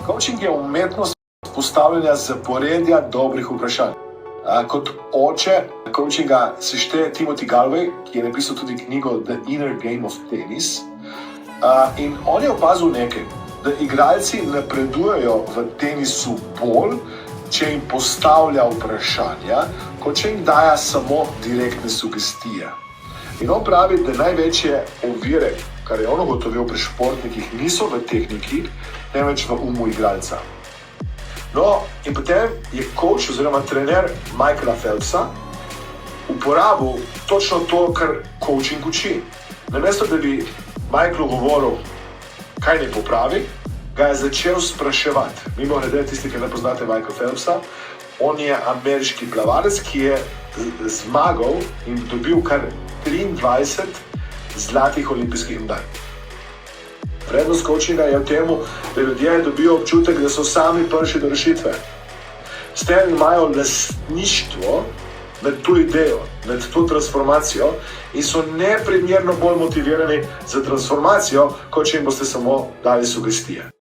Coaching je umetnost postavljanja zaporedja dobrih vprašanj. Kot oče coachinga se šteje Timothy Galway, ki je napisal tudi knjigo The Inner Game of Tennis. In on je opazil nekaj, da igralci napredujejo v tenisu bolj, če jim postavlja vprašanja, kot če jim daja samo direktne sugestije. In on pravi, da največje ovire, kar je on ugotovil pri športnikih, niso v tehniki, temveč v umu igralca. No, in potem je coach oziroma trener Michaela Phelpsa uporabil točno to, kar coaching uči. Namesto, da bi Michaelu govoril, kaj naj popravi, ga je začel spraševati. Mimogrede, tisti, ki ne poznate Michaela Phelpsa, on je ameriški plavalec, ki je zmagal in dobil kar 23 zlatih olimpijskih medalj. Prednost coachinga je v tem, da ljudje dobijo občutek, da so sami prišli do rešitve. S tem imajo lastništvo med to idejo, med to transformacijo in so neprimerno bolj motivirani za transformacijo, kot če jim boste samo dali sugestije.